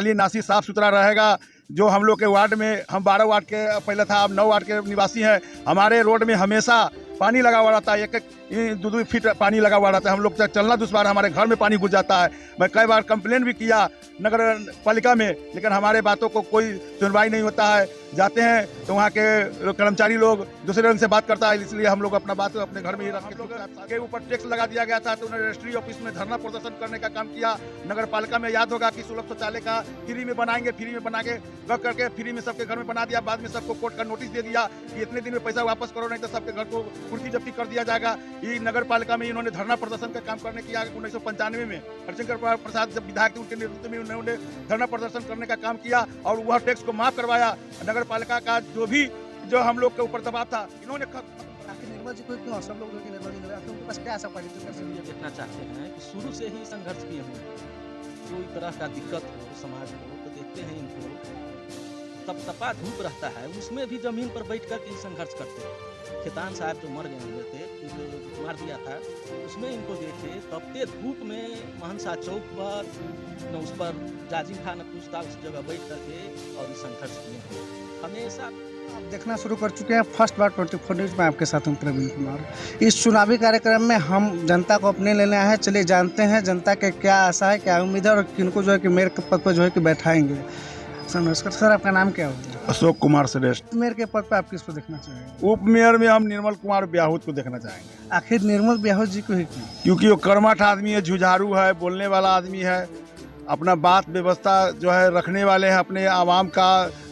नाली नासी साफ सुथरा रहेगा। जो हम लोग के वार्ड में, हम 12 वार्ड के पहले था, अब 9 वार्ड के निवासी हैं। हमारे रोड में हमेशा पानी लगा हुआ रहता है, 1-2 फीट पानी लगा हुआ रहता है। हम लोग चलना दुश्वार, हमारे घर में पानी घुस जाता है। मैं कई बार कंप्लेन भी किया नगर पालिका में, लेकिन हमारे बातों को कोई सुनवाई नहीं होता है। जाते हैं तो वहाँ के कर्मचारी लोग दूसरे रंग से बात करता है, इसलिए हम लोग अपना बात अपने घर में ही रख के ऊपर टैक्स लगा दिया गया था, तो उन्होंने रजिस्ट्री ऑफिस में धरना प्रदर्शन करने का काम किया। नगर पालिका में याद होगा कि सुलभ शौचालय का फ्री में बनाएंगे, फ्री में बना के करके फ्री में सबके घर में बना दिया। बाद में सबको कोर्ट का नोटिस दे दिया कि इतने दिन में पैसा वापस करो, नहीं तो सबके घर को कुर्की जब्ती कर दिया जाएगा। ये नगर पालिका में इन्होंने धरना प्रदर्शन का काम करने किया। 1995 में हरिशंकर प्रसाद जब विधायक थे, उनके नेतृत्व में उन्होंने धरना प्रदर्शन करने का काम किया और वह टैक्स को माफ करवाया। नगर पालिका का जो हम लोग के ऊपर दबाव था, इन्होंने निर्मल जी को क्यों सब लोग निर्मल जी उनके पास क्या ऐसा ये देखना चाहते हैं कि शुरू से ही संघर्ष किए हुए, कोई तरह का दिक्कत हो समाज को तो देखते हैं इनको तपतपा धूप रहता है, उसमें भी जमीन पर बैठ कर के संघर्ष करते हैं। खेतान साहब जो मर गए थे, मार दिया था, उसमें इनको देखे तपते धूप में महनसा चौक पर न उस पर जाजिम खान पूछता उस जगह बैठ करके और संघर्ष किए हमेशा। आप देखना शुरू कर चुके हैं फर्स्ट बार 24 न्यूज़ में आपके साथ हूं प्रवीण कुमार। इस चुनावी कार्यक्रम में हम जनता को अपने लेने आए हैं। चलिए जानते हैं जनता के क्या आशा है, क्या उम्मीद है और किनको जो है कि मेयर के पद पर जो है कि बैठाएंगे। सर नमस्कार। सर आपका नाम क्या होता है? अशोक कुमार श्रेष्ठ। मेयर के पद पर आप किसको देखना चाहेंगे? उप मेयर में हम निर्मल कुमार ब्याहूत को देखना चाहेंगे। आखिर निर्मल ब्याहूत जी को ही क्यों? क्योंकि वो कर्मठ आदमी है, जुझारू है, बोलने वाला आदमी है, अपना बात व्यवस्था जो है रखने वाले हैं। अपने आवाम का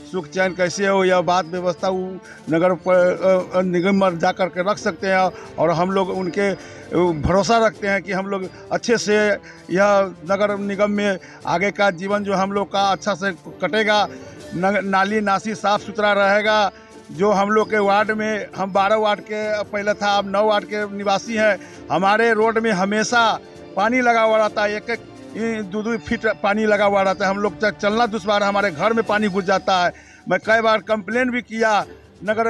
सुख चैन कैसे हो यह बात व्यवस्था वो नगर निगम में जा कर के रख सकते हैं और हम लोग उनके भरोसा रखते हैं कि हम लोग अच्छे से यह नगर निगम में आगे का जीवन जो हम लोग का अच्छा से कटेगा। नाली नासी साफ सुथरा रहेगा। जो हम लोग के वार्ड में, हम 12 वार्ड के पहले था, अब 9 वार्ड के निवासी हैं। हमारे रोड में हमेशा पानी लगा हुआ रहता है, 1-2 फीट पानी लगा हुआ रहता है। हम लोग चलना दुश्वार, हमारे घर में पानी घुस जाता है। मैं कई बार कंप्लेन भी किया नगर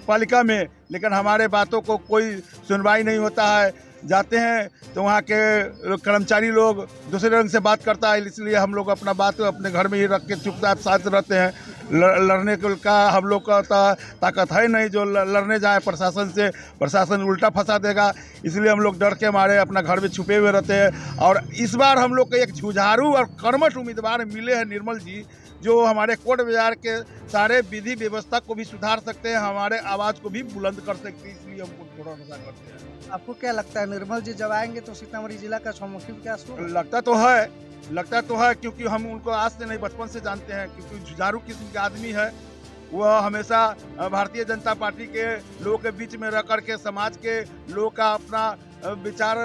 पालिका में, लेकिन हमारे बातों को कोई सुनवाई नहीं होता है। जाते हैं तो वहाँ के कर्मचारी लोग दूसरे रंग से बात करता है, इसलिए हम लोग अपना बात अपने घर में ही रख के चुपचाप साथ रहते हैं। लड़ने का हम लोग का ताकत है नहीं जो लड़ने जाए प्रशासन से, प्रशासन उल्टा फंसा देगा। इसलिए हम लोग डर के मारे अपना घर में छुपे हुए रहते हैं। और इस बार हम लोग को एक जुझारू और कर्मठ उम्मीदवार मिले हैं निर्मल जी, जो हमारे कोट बाजार के सारे विधि व्यवस्था को भी सुधार सकते हैं, हमारे आवाज़ को भी बुलंद कर सकते हैं। इसलिए हमको थोड़ा सा करते हैं। आपको क्या लगता है निर्मल जी जब आएंगे तो सीतामढ़ी जिला का चौमुखी विकास होगा? लगता तो है क्योंकि हम उनको आज से नहीं बचपन से जानते हैं। क्योंकि जुझारू किस्म के आदमी है, वह हमेशा भारतीय जनता पार्टी के लोगों के बीच में रह करके समाज के लोगों का अपना विचार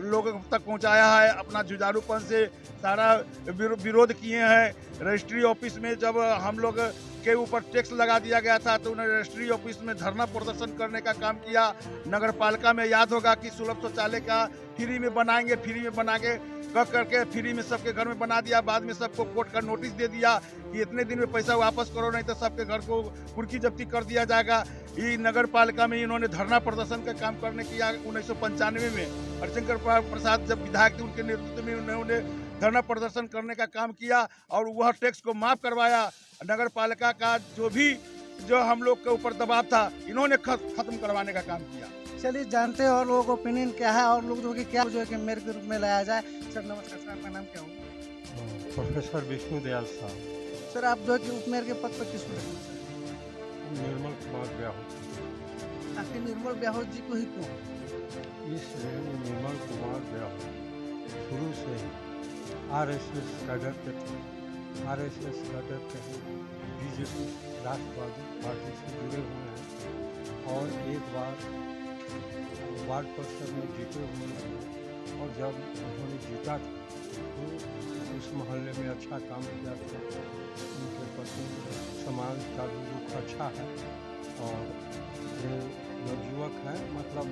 लोगों तक पहुंचाया है। अपना जुझारूपन से सारा विरोध किए हैं। रजिस्ट्री ऑफिस में जब हम लोग के ऊपर टैक्स लगा दिया गया था, तो उन्होंने रजिस्ट्री ऑफिस में धरना प्रदर्शन करने का काम किया। नगर पालिका में याद होगा कि सुलभ शौचालय का फ्री में बनाएंगे, फ्री में बना के करके फ्री में सबके घर में बना दिया। बाद में सबको कोर्ट का नोटिस दे दिया कि इतने दिन में पैसा वापस करो, नहीं तो सबके घर को कुर्की जब्ती कर दिया जाएगा। ये नगर पालिका में इन्होंने धरना प्रदर्शन का काम करने किया। 1995 में हरिशंकर प्रसाद जब विधायक थे, उनके नेतृत्व में उन्होंने धरना प्रदर्शन करने का काम किया और वह टैक्स को माफ करवाया। नगर पालिका का जो हम लोग के ऊपर दबाव था, इन्होंने खत्म करवाने का काम किया। चलिए जानते हैं और लोगों का ओपिनियन क्या है और लोग जो कि क्या जो है कि मेयर के रूप में लाया जाए। सर नमस्कार। सर आपका नाम क्या होगा? प्रोफेसर विष्णु दयाल साहब। सर आप जो है कि उप मेयर के पद पर किसको देखना चाहेंगे? निर्मल कुमार ब्याहूत। आखिर निर्मल ब्याहूत जी को ही क्यों? इसलिए निर्मल कुमार ब्याहूत शुरू से ही आरएसएस कैडर के थे। आरएसएस कैडर के बीजेपी राष्ट्रवादी पार्टी से जुड़े हुए हैं और एक बार वार्ड परिषद में जीते हुए हैं। और जब उन्होंने जीता था तो उस मोहल्ले में अच्छा काम किया था। उनके प्रति समाज का भी रुख अच्छा है और ये नवयुवक हैं, मतलब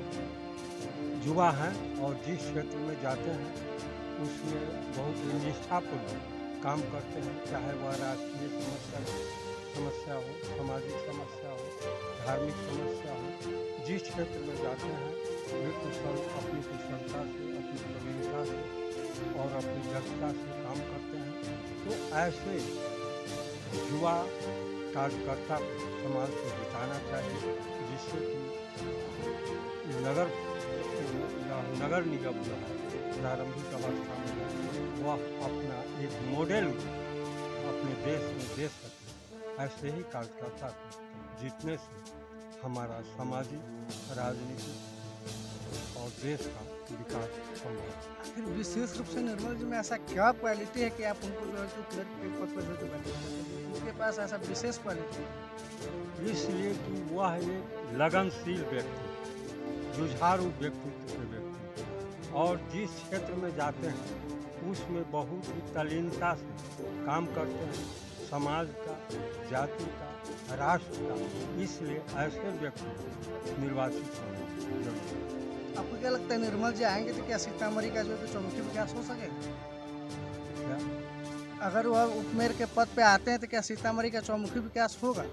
युवा हैं और जिस क्षेत्र में जाते हैं उसमें बहुत निष्ठापूर्वक काम करते हैं। चाहे वह राष्ट्रीय समस्या हो, सामाजिक समस्या हो, धार्मिक समस्या हो, जिस क्षेत्र में जाते हैं वे अपनी कुशलता से, अपनी प्रवीणता से और अपनी दक्षता से काम करते हैं। तो ऐसे युवा कार्यकर्ता को समाज को जिताना चाहिए, जिससे कि नगर निगम जो है प्रारंभिक अवस्था में वह अपना एक मॉडल अपने देश में दे सके। ऐसे ही कार्यकर्ता को जीतने से हमारा सामाजिक, राजनीतिक और देश का विकास संभव है। आखिर विशेष रूप से निर्मल जी में ऐसा क्या क्वालिटी है कि आप उनको जो है कि क्लर्क के पद पर जो है कि बैठे हैं? उनके पास ऐसा विशेष क्वालिटी है इसलिए कि वह एक लगनशील व्यक्ति, जुझारू व्यक्तित्व के व्यक्ति, और जिस क्षेत्र में जाते हैं उसमें बहुत ही तल्लीनता से काम करते हैं, समाज का, जाति का, राष्ट्र का। इसलिए ऐसे व्यक्ति निर्वाचित होना जरूरी है। आपको क्या लगता है निर्मल जी आएंगे तो क्या सीतामढ़ी का जो है कि चौमुखी विकास हो सकेगा? क्या? अगर वह उपमेयर के पद पे आते हैं तो क्या सीतामढ़ी का चौमुखी विकास होगा?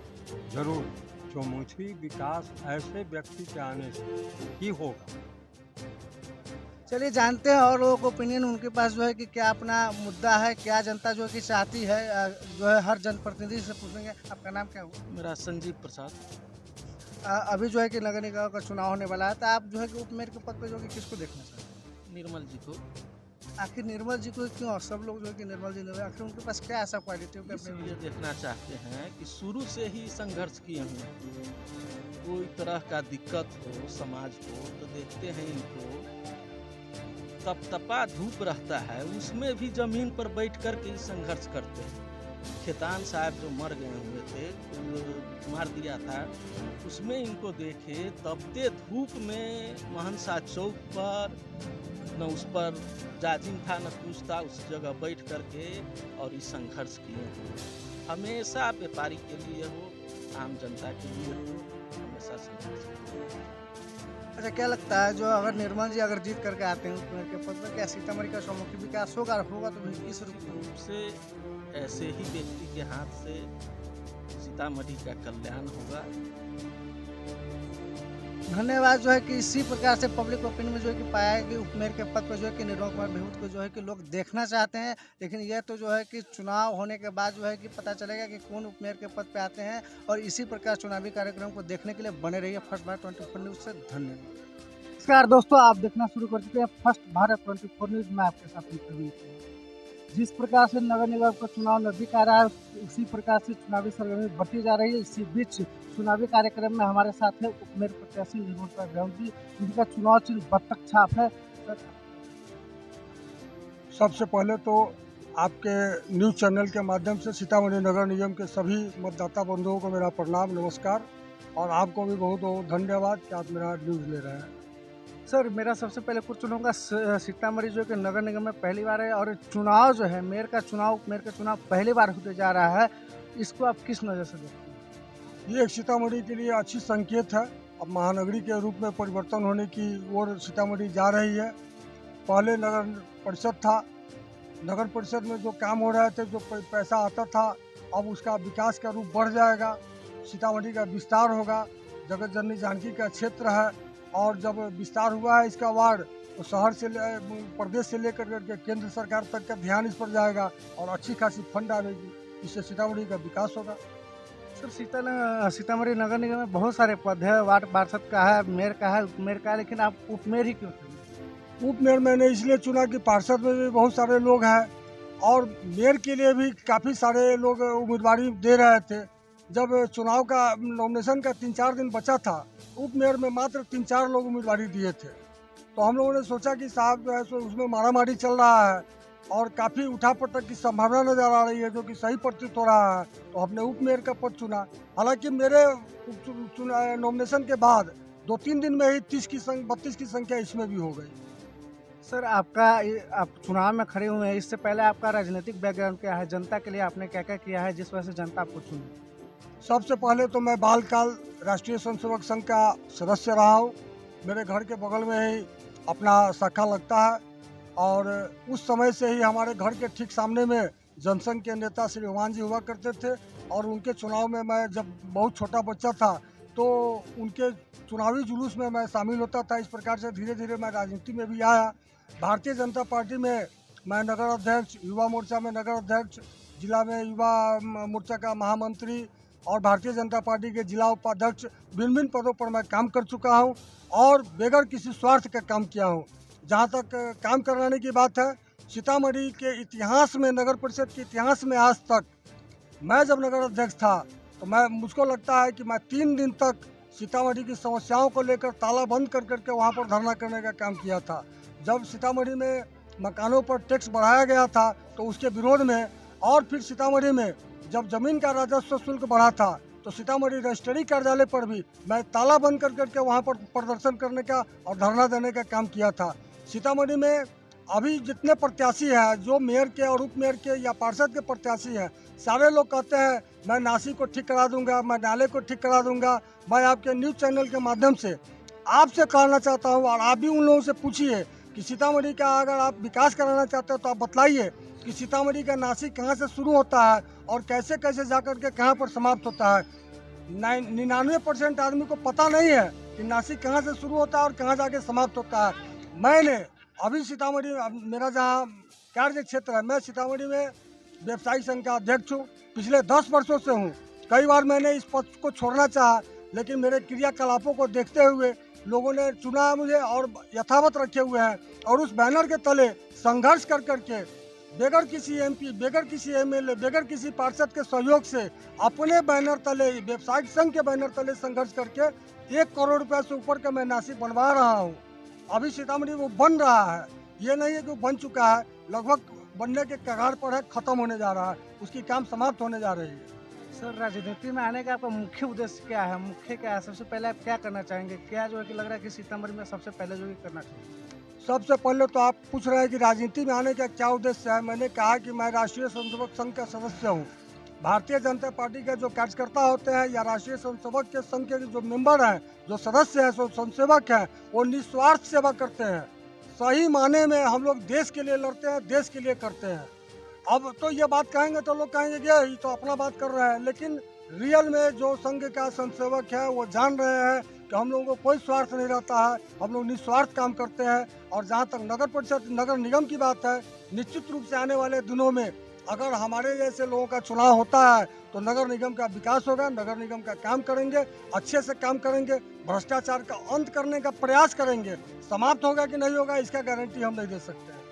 जरूर चौमुखी विकास ऐसे व्यक्ति के आने से ही होगा। चलिए जानते हैं और लोगों का ओपिनियन उनके पास जो है कि क्या अपना मुद्दा है, क्या जनता जो है कि चाहती है, जो है हर जनप्रतिनिधि से पूछेंगे। आपका नाम क्या हुआ? मेरा संजीव प्रसाद। अभी जो है कि नगर निगम का चुनाव होने वाला है, तो आप जो है कि उपमेयर के पद पे जो है कि किसको देखना चाहते हैं? निर्मल जी को। आखिर निर्मल जी को क्यों? सब लोग जो है कि निर्मल जी ने, आखिर उनके पास क्या ऐसा क्वालिटी है कि अपने इसलिए देखना चाहते हैं कि शुरू से ही संघर्ष किए हुए हैं। कोई तरह का दिक्कत हो समाज को तो देखते हैं इनको तपतपा धूप रहता है, उसमें भी जमीन पर बैठ कर के संघर्ष करते हैं। खेतान साहब जो मर गए हुए थे, मार दिया था, उसमें इनको देखे तपते धूप में महनसा चौक पर, न उस पर जाजिम था न कुछ था, उस जगह बैठ करके और इस संघर्ष किए हैं। हमेशा व्यापारी के लिए हो, आम जनता के लिए हो, हमेशा संघर्ष किए। अच्छा, क्या लगता है जो अगर निर्मल जी अगर जीत करके आते हैं उपमेयर के पद पर, क्या सीतामढ़ी का चौमुखी विकास होगा? होगा तो भी किस रूप में? रूप से ऐसे ही व्यक्ति के हाथ से सीतामढ़ी का कल्याण होगा। धन्यवाद। जो है कि इसी प्रकार से पब्लिक ओपिनियन में जो है कि पाया है कि उपमेयर के पद पर जो है कि निर्मल कुमार बेहूत को जो है कि लोग देखना चाहते हैं, लेकिन यह तो जो है कि चुनाव होने के बाद जो है कि पता चलेगा कि कौन उपमेयर के पद पे आते हैं। और इसी प्रकार चुनावी कार्यक्रम को देखने के लिए बने रहिए फर्स्ट भारत 24 न्यूज़ से। धन्यवाद। नमस्कार दोस्तों, आप देखना शुरू कर चुके हैं फर्स्ट भारत 24 न्यूज़ में। आपके साथ प्रवीण कुमार। जिस प्रकार से नगर निगम का चुनाव नजदीक आ रहा है, उसी प्रकार से चुनावी सरगर्मी बढ़ती जा रही है। इसी बीच चुनावी कार्यक्रम में हमारे साथ है उपमेयर प्रत्याशी निर्मल कुमार बेहूत जी, जिनका चुनाव चिन्ह बत्तख छाप है। सबसे पहले तो आपके न्यूज़ चैनल के माध्यम से सीतामढ़ी नगर निगम के सभी मतदाता बंधुओं को मेरा प्रणाम, नमस्कार, और आपको भी बहुत बहुत धन्यवाद कि आप मेरा न्यूज़ ले रहे हैं। सर, मेरा सबसे पहले क्वेश्चन होगा, सीतामढ़ी जो कि नगर निगम में पहली बार है और चुनाव जो है मेयर का चुनाव पहली बार होते जा रहा है, इसको आप किस नज़र से देखते हैं? ये एक सीतामढ़ी के लिए अच्छी संकेत है। अब महानगरी के रूप में परिवर्तन होने की ओर सीतामढ़ी जा रही है। पहले नगर परिषद था, नगर परिषद में जो काम हो रहे थे, जो पैसा आता था, अब उसका विकास का रूप बढ़ जाएगा। सीतामढ़ी का विस्तार होगा, जगत जननी जानकी का क्षेत्र है, और जब विस्तार हुआ है इसका वार्ड, तो शहर से प्रदेश से लेकर के केंद्र सरकार तक का ध्यान इस पर जाएगा और अच्छी खासी फंड आएगी। इससे सीतामढ़ी का विकास होगा। सर, सीतामढ़ी नगर निगम में बहुत सारे पद है, वार्ड पार्षद का है, मेयर का है, उपमेयर का है, लेकिन आप उपमेयर ही क्यों चुने? उपमेयर मैंने इसलिए चुना कि पार्षद में भी बहुत सारे लोग हैं और मेयर के लिए भी काफ़ी सारे लोग उम्मीदवारी दे रहे थे। जब चुनाव का नॉमिनेशन का 3-4 दिन बचा था, उपमेयर में मात्र 3-4 लोग उम्मीदवारी दिए थे। तो हम लोगों ने सोचा कि साहब जो है सो उसमें मारामारी चल रहा है और काफ़ी उठापटक की संभावना नज़र आ रही है, जो कि सही प्रतीत हो रहा है, तो हमने उपमेयर का पद चुना। हालांकि मेरे नॉमिनेशन के बाद 2-3 दिन में ही 32 की संख्या इसमें भी हो गई। सर, आप चुनाव में खड़े हुए हैं, इससे पहले आपका राजनीतिक बैकग्राउंड क्या है? जनता के लिए आपने क्या क्या किया है जिस वजह से जनता आपको चुनी? सबसे पहले तो मैं बालकाल राष्ट्रीय स्वयंसेवक संघ का सदस्य रहा हूँ। मेरे घर के बगल में ही अपना शाखा लगता है, और उस समय से ही हमारे घर के ठीक सामने में जनसंघ के नेता श्री हनुमान जी हुआ करते थे, और उनके चुनाव में मैं जब बहुत छोटा बच्चा था तो उनके चुनावी जुलूस में मैं शामिल होता था। इस प्रकार से धीरे धीरे मैं राजनीति में भी आया। भारतीय जनता पार्टी में मैं नगर अध्यक्ष, युवा मोर्चा में नगर अध्यक्ष, जिला में युवा मोर्चा का महामंत्री और भारतीय जनता पार्टी के जिला उपाध्यक्ष भिन्न भिन्न पदों पर मैं काम कर चुका हूं और बगैर किसी स्वार्थ का काम किया हूं। जहां तक काम कराने की बात है, सीतामढ़ी के इतिहास में, नगर परिषद के इतिहास में आज तक मैं जब नगर अध्यक्ष था तो मुझको लगता है कि मैं 3 दिन तक सीतामढ़ी की समस्याओं को लेकर ताला बंद कर करके वहाँ पर धरना करने का काम किया था। जब सीतामढ़ी में मकानों पर टैक्स बढ़ाया गया था तो उसके विरोध में, और फिर सीतामढ़ी में जब जमीन का राजस्व शुल्क बढ़ा था तो सीतामढ़ी रजिस्ट्री कार्यालय पर भी मैं ताला बंद कर करके वहाँ पर प्रदर्शन करने का और धरना देने का काम किया था। सीतामढ़ी में अभी जितने प्रत्याशी हैं, जो मेयर के और उप मेयर के या पार्षद के प्रत्याशी हैं, सारे लोग कहते हैं मैं नासी को ठीक करा दूंगा, मैं नाले को ठीक करा दूंगा। मैं आपके न्यूज़ चैनल के माध्यम से आपसे कहना चाहता हूं, और आप भी उन लोगों से पूछिए कि सीतामढ़ी का अगर आप विकास कराना चाहते हो तो आप बतलाइए कि सीतामढ़ी का नासी कहां से शुरू होता है और कैसे कैसे जाकर के कहां पर समाप्त होता है। 99% आदमी को पता नहीं है कि नासी कहां से शुरू होता है और कहां जाके समाप्त होता है। मैंने अभी सीतामढ़ी, मेरा जहाँ कार्य क्षेत्र है, मैं सीतामढ़ी में व्यवसायी संघ का अध्यक्ष हूँ, पिछले 10 वर्षों से हूँ। कई बार मैंने इस पद को छोड़ना चाहा, लेकिन मेरे क्रियाकलापों को देखते हुए लोगों ने चुना मुझे और यथावत रखे हुए हैं। और उस बैनर के तले संघर्ष कर करके बगैर किसी MP, बगैर किसी MLA, बगैर किसी पार्षद के सहयोग से अपने बैनर तले, व्यवसायिक संघ के बैनर तले संघर्ष करके 1 करोड़ रुपये से ऊपर का मैं नासी बनवा रहा हूँ। अभी सीतामढ़ी वो बन रहा है, ये नहीं है कि वो बन चुका है, लगभग बनने के कगार पर है, खत्म होने जा रहा है, उसकी काम समाप्त होने जा रही है। सर, राजनीति में आने का आपका मुख्य उद्देश्य क्या है? मुख्य क्या है? सबसे पहले आप क्या करना चाहेंगे? क्या जो है कि लग रहा है कि सीतामढ़ी में सबसे पहले जो है करना चाहिए? सबसे पहले तो आप पूछ रहे हैं कि राजनीति में आने का क्या उद्देश्य है। मैंने कहा कि मैं राष्ट्रीय स्वयंसेवक संघ का सदस्य हूँ। भारतीय जनता पार्टी के जो कार्यकर्ता होते हैं या राष्ट्रीय स्वयंसेवक के संघ के जो मेंबर हैं, जो सदस्य हैं, स्वयंसेवक हैं, वो निस्वार्थ सेवा करते हैं। सही माने में हम लोग देश के लिए लड़ते हैं, देश के लिए करते हैं। अब तो ये बात कहेंगे तो लोग कहेंगे कि ये तो अपना बात कर रहा है, लेकिन रियल में जो संघ का स्वयंसेवक है वो जान रहे हैं कि हम लोगों को कोई स्वार्थ नहीं रहता है, हम लोग निस्वार्थ काम करते हैं। और जहाँ तक नगर परिषद, नगर निगम की बात है, निश्चित रूप से आने वाले दिनों में अगर हमारे जैसे लोगों का चुनाव होता है तो नगर निगम का विकास होगा, नगर निगम का काम करेंगे, अच्छे से काम करेंगे, भ्रष्टाचार का अंत करने का प्रयास करेंगे। समाप्त होगा कि नहीं होगा इसका गारंटी हम नहीं दे सकते हैं।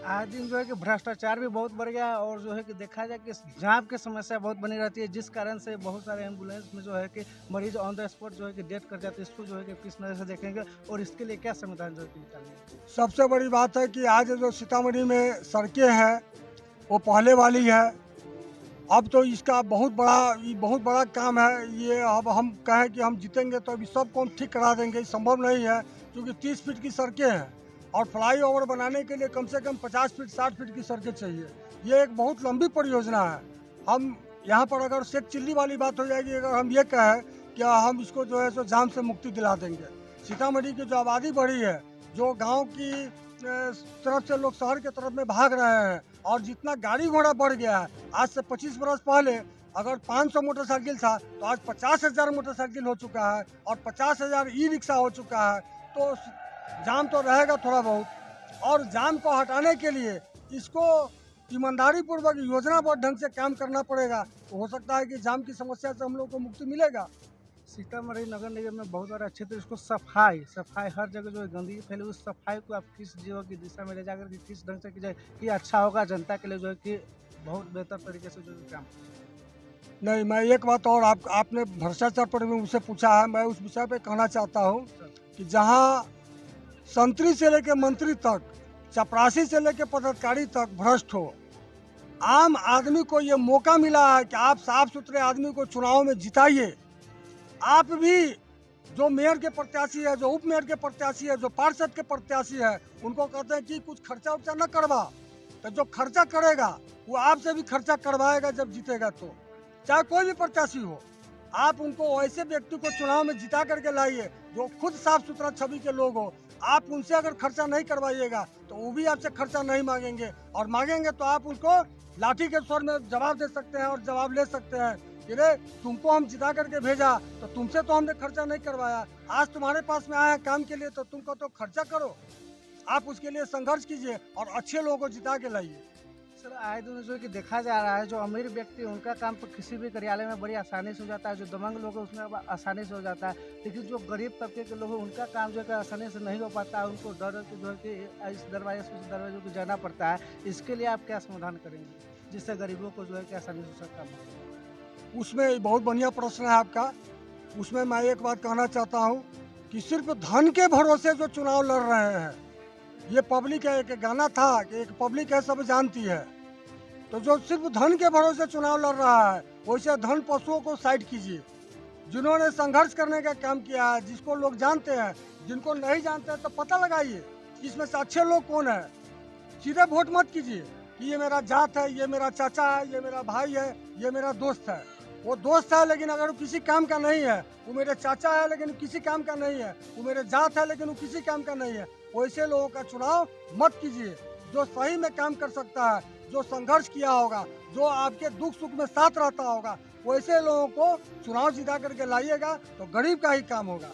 आज दिन जो है कि भ्रष्टाचार भी बहुत बढ़ गया और जो है कि देखा जाए कि जाँच की समस्या बहुत बनी रहती है, जिस कारण से बहुत सारे एम्बुलेंस में जो है कि मरीज ऑन द स्पॉट जो है कि डेथ कर जाते हैं। इसको जो है कि किस नज़र से देखेंगे और इसके लिए क्या समाधान जो है कि निकालेंगे? सबसे बड़ी बात है कि आज जो सीतामढ़ी में सड़कें हैं वो पहले वाली है। अब तो इसका बहुत बड़ा काम है। ये अब हम कहें कि हम जीतेंगे तो अभी सबको हम ठीक करा देंगे, संभव नहीं है, क्योंकि 30 फीट की सड़कें हैं और फ्लाईओवर बनाने के लिए कम से कम 50 फीट 60 फीट की सड़कें चाहिए। ये एक बहुत लंबी परियोजना है। हम यहाँ पर अगर शेख चिल्ली वाली बात हो जाएगी, अगर हम ये कहें कि हम इसको जो है सो जाम से मुक्ति दिला देंगे। सीतामढ़ी की जो आबादी बढ़ी है, जो गाँव की तरफ से लोग शहर के तरफ में भाग रहे हैं और जितना गाड़ी घोड़ा बढ़ गया है, आज से 25 बरस पहले अगर 500 मोटरसाइकिल था तो आज 50,000 मोटरसाइकिल हो चुका है और 50,000 ई-रिक्शा हो चुका है। तो जाम तो रहेगा थोड़ा बहुत, और जाम को हटाने के लिए इसको ईमानदारी पूर्वक योजनाबद्ध ढंग से काम करना पड़ेगा। तो हो सकता है कि जाम की समस्या से हम लोग को मुक्ति मिलेगा। सीतामढ़ी नगर निगम में बहुत सारा क्षेत्र, इसको सफाई हर जगह जो है गंदगी फैली, उस सफाई को आप किस जगह की दिशा में ले जाकर के किस ढंग से की जाए कि अच्छा होगा जनता के लिए, जो है कि बहुत बेहतर तरीके से जो काम? नहीं, मैं एक बात और आपने भ्रष्टाचार पर भी मुझसे पूछा है, मैं उस विषय पे कहना चाहता हूँ कि जहाँ संतरी से लेकर मंत्री तक, चपरासी से लेकर पदाधिकारी तक भ्रष्ट हो, आम आदमी को ये मौका मिला है कि आप साफ सुथरे आदमी को चुनाव में जिताइए। आप भी जो मेयर के प्रत्याशी है, जो उप मेयर के प्रत्याशी है, जो पार्षद के प्रत्याशी है, उनको कहते हैं कि कुछ खर्चा उर्चा न करवा, तो जो खर्चा करेगा वो आपसे भी खर्चा करवाएगा जब जीतेगा। तो चाहे कोई भी प्रत्याशी हो, आप उनको ऐसे व्यक्ति को चुनाव में जिता करके लाइए जो खुद साफ सुथरा छवि के लोग हो। आप उनसे अगर खर्चा नहीं करवाइएगा तो वो भी आपसे खर्चा नहीं मांगेंगे, और मांगेंगे तो आप उनको लाठी के स्वर में जवाब दे सकते हैं और जवाब ले सकते हैं कि रे तुमको हम जिता करके भेजा तो तुमसे तो हमने खर्चा नहीं करवाया, आज तुम्हारे पास में आया काम के लिए तो तुमको तो खर्चा करो। आप उसके लिए संघर्ष कीजिए और अच्छे लोगों को जिता के लाइए। सर आए दिन जो है कि देखा जा रहा है, जो अमीर व्यक्ति उनका काम तो किसी भी कार्यालय में बड़ी आसानी से हो जाता है, जो दबंग लोग हैं उसमें आसानी से हो जाता है, लेकिन जो गरीब तबके के लोग हैं उनका काम जो है कि आसानी से नहीं हो पाता है, उनको डर जो है कि इस दरवाजे से उस दरवाजे को जाना पड़ता है। इसके लिए आप क्या समाधान करेंगे जिससे गरीबों को जो है कि आसानी से उसका काम हो? उसमें बहुत बढ़िया प्रश्न है आपका। उसमें मैं एक बात कहना चाहता हूँ कि सिर्फ धन के भरोसे जो चुनाव लड़ रहे हैं, ये पब्लिक है। एक गाना था कि एक पब्लिक है सब जानती है। तो जो सिर्फ धन के भरोसे चुनाव लड़ रहा है, वैसे धन पशुओं को साइड कीजिए। जिन्होंने संघर्ष करने का काम किया है, जिसको लोग जानते हैं, जिनको नहीं जानते हैं तो पता लगाइए इसमें से अच्छे लोग कौन है। सीधे वोट मत कीजिए कि ये मेरा जात है, ये मेरा चाचा है, ये मेरा भाई है, ये मेरा दोस्त है। वो दोस्त है लेकिन अगर वो किसी काम का नहीं है, वो मेरे चाचा है लेकिन वो किसी काम का नहीं है, वो मेरे जात है लेकिन वो किसी काम का नहीं है, वैसे लोगों का चुनाव मत कीजिए। जो सही में काम कर सकता है, जो संघर्ष किया होगा, जो आपके दुख सुख में साथ रहता होगा, वैसे लोगों को चुनाव जिता करके लाइएगा तो गरीब का ही काम होगा।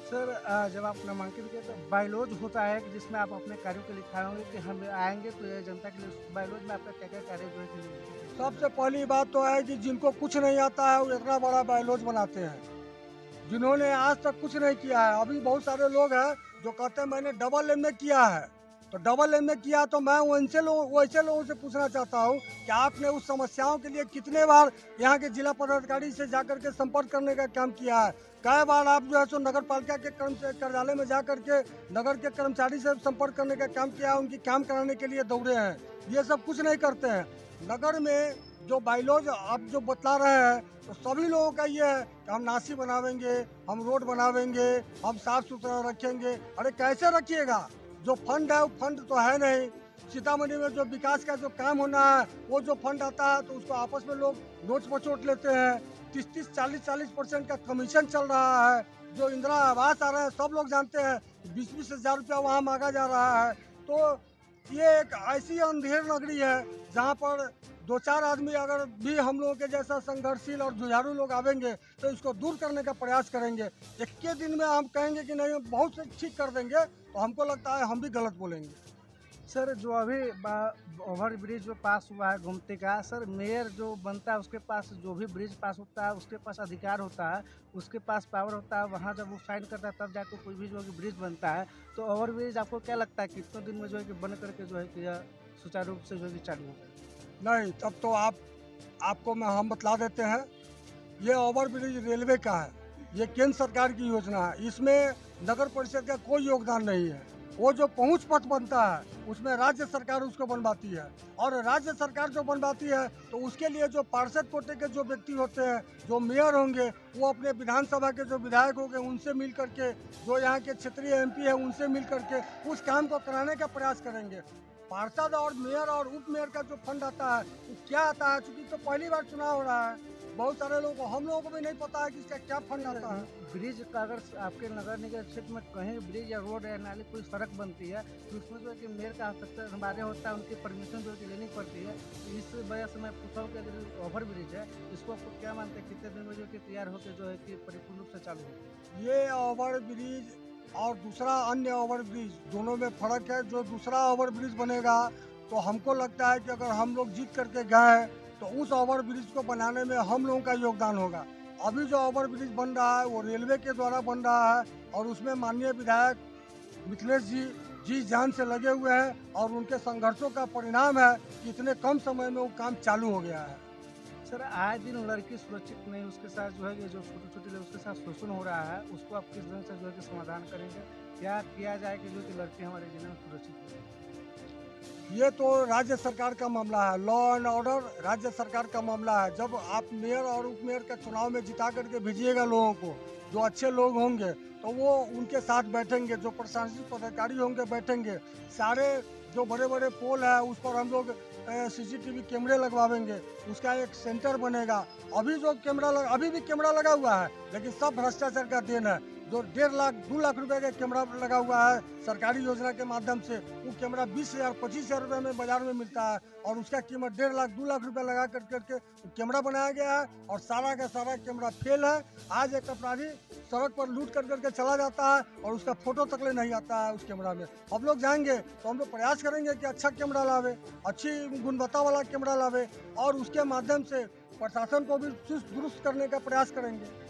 सर जब आप नामांकन किए तो बायलॉज होता है कि जिसमें आप अपने कार्यों के लिखा होंगे कि हम आएंगे तो ये जनता के लिए बायलॉज में आपका क्या क्या कार्य जो है कि सबसे पहली बात तो है कि जिनको कुछ नहीं आता है वो इतना बड़ा बायलॉज बनाते हैं, जिन्होंने आज तक कुछ नहीं किया है। अभी बहुत सारे लोग हैं जो कहते हैं मैंने डबल एमए किया है, तो डबल एमए किया तो मैं वैसे लोगों से पूछना चाहता हूँ कि आपने उस समस्याओं के लिए कितने बार यहाँ के जिला पदाधिकारी से जाकर के संपर्क करने का काम किया है। कई बार आप जो है सो नगर पालिका के कार्यालय में जाकर के नगर के कर्मचारी से संपर्क करने का काम किया है, उनकी काम कराने के लिए दौड़े हैं। ये सब कुछ नहीं करते हैं। नगर में जो बायलॉज आप जो बतला रहे हैं, तो सभी लोगों का ये है कि हम नासी बनावेंगे, हम रोड बनावेंगे, हम साफ सुथरा रखेंगे। अरे कैसे रखिएगा? जो फंड है वो फंड तो है नहीं। सीतामढ़ी में जो विकास का जो काम होना है, वो जो फंड आता है तो उसको आपस में लोग नोच मचोट लेते हैं। 30-30, 40-40% का कमीशन चल रहा है। जो इंदिरा आवास आ रहे हैं सब लोग जानते हैं, 20-20 हज़ार रुपया वहाँ मांगा जा रहा है। तो ये एक ऐसी अंधेर नगरी है जहाँ पर 2-4 आदमी अगर भी हम लोगों के जैसा संघर्षशील और जुझारू लोग आवेंगे तो इसको दूर करने का प्रयास करेंगे। एक के दिन में हम कहेंगे कि नहीं बहुत से ठीक कर देंगे, तो हमको लगता है हम भी गलत बोलेंगे। सर जो अभी ओवर ब्रिज जो पास हुआ है गोमती का, सर मेयर जो बनता है उसके पास जो भी ब्रिज पास होता है उसके पास अधिकार होता है, उसके पास पावर होता है। वहाँ जब वो साइन करता है तब जाकर कोई भी जो है कि ब्रिज बनता है। तो ओवर ब्रिज आपको क्या लगता है कितने दिन में जो है कि बन करके जो है कि सुचारू रूप से जो है कि चालू होगा? नहीं, तब तो आपको हम बतला देते हैं। ये ओवर ब्रिज रेलवे का है, ये केंद्र सरकार की योजना है। इसमें नगर परिषद का कोई योगदान नहीं है। वो जो पहुंच पथ बनता है उसमें राज्य सरकार उसको बनवाती है, और राज्य सरकार जो बनवाती है तो उसके लिए जो पार्षद कोटे के जो व्यक्ति होते हैं, जो मेयर होंगे, वो अपने विधानसभा के जो विधायक होंगे उनसे मिल करके, जो यहाँ के क्षेत्रीय एमपी है उनसे मिल करके उस काम को कराने का प्रयास करेंगे। पार्षद और मेयर और उप मेयर का जो फंड आता है वो क्या आता है, चूँकि तो पहली बार चुनाव हो रहा है, बहुत सारे लोगों को, हम लोगों को भी नहीं पता है कि इसका क्या फंड आता है। ब्रिज का अगर आपके नगर निगम क्षेत्र में कहीं ब्रिज या रोड या नाली कोई सड़क बनती है तो उसमें जो है कि मेयर का हस्ताक्षर हमारे होता है, उनकी परमिशन जो है कि लेनी पड़ती है। इस वजह से मैं पूछा हूँ कि अगर ओवर ब्रिज है इसको आपको क्या मानते हैं कितने दिन में जो कि तैयार होकर जो है कि परिपूर्ण रूप से चालू हो? ये ओवर ब्रिज और दूसरा अन्य ओवर ब्रिज दोनों में फ़र्क है। जो दूसरा ओवर ब्रिज बनेगा तो हमको लगता है कि अगर हम लोग जीत करके गए तो उस ओवर ब्रिज को बनाने में हम लोगों का योगदान होगा। अभी जो ओवर ब्रिज बन रहा है वो रेलवे के द्वारा बन रहा है, और उसमें माननीय विधायक मिथिलेश जी जान से लगे हुए हैं, और उनके संघर्षों का परिणाम है कि इतने कम समय में वो काम चालू हो गया है। सर आए दिन लड़की सुरक्षित नहीं, उसके साथ जो है कि जो छोटी छोटी उसके साथ शोषण हो रहा है, उसको आप किस ढंग से जो है कि समाधान करेंगे? क्या किया जाए कि जो कि लड़की हमारे जिले में सुरक्षित हो? ये तो राज्य सरकार का मामला है। लॉ एंड ऑर्डर राज्य सरकार का मामला है। जब आप मेयर और उप मेयर का चुनाव में जिता करके भेजिएगा लोगों को, जो अच्छे लोग होंगे तो वो उनके साथ बैठेंगे, जो प्रशासनिक पदाधिकारी होंगे बैठेंगे। सारे जो बड़े बड़े पोल है उस पर हम लोग CCTV कैमरे लगवाएंगे, उसका एक सेंटर बनेगा। अभी भी कैमरा लगा हुआ है, लेकिन सब भ्रष्टाचार का देन है। जो 1.5 लाख 2 लाख रुपए का कैमरा लगा हुआ है सरकारी योजना के माध्यम से। वो कैमरा 20,000 25,000 रुपये में बाजार में मिलता है और उसका कीमत 1.5 लाख 2 लाख रुपए लगा करके कैमरा बनाया गया है और सारा का सारा कैमरा फेल है। आज एक अपराधी सड़क पर लूट करके चला जाता है और उसका फोटो तक ले नहीं आता है उस कैमरा में। हम लोग जाएंगे तो हम लोग प्रयास करेंगे कि अच्छा कैमरा लावे, अच्छी गुणवत्ता वाला कैमरा लावे और उसके माध्यम से प्रशासन को भी चुस्त दुरुस्त करने का प्रयास करेंगे।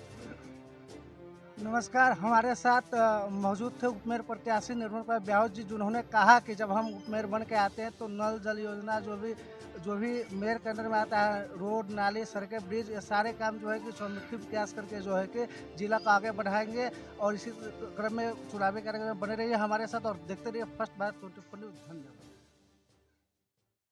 नमस्कार, हमारे साथ मौजूद थे उपमेयर प्रत्याशी निर्मल कुमार ब्याहू जी, जिन्होंने कहा कि जब हम उपमेयर बन के आते हैं तो नल जल योजना जो भी मेयर के अंदर में आता है, रोड नाली सड़कें ब्रिज, ये सारे काम जो है कि समुचित प्रयास करके जो है कि जिला को आगे बढ़ाएंगे और इसी क्रम में चुनावी कार्यक्रम में बने रहिए हमारे साथ और देखते रहिए फर्स्ट भारत 24 न्यूज़। धन्यवाद।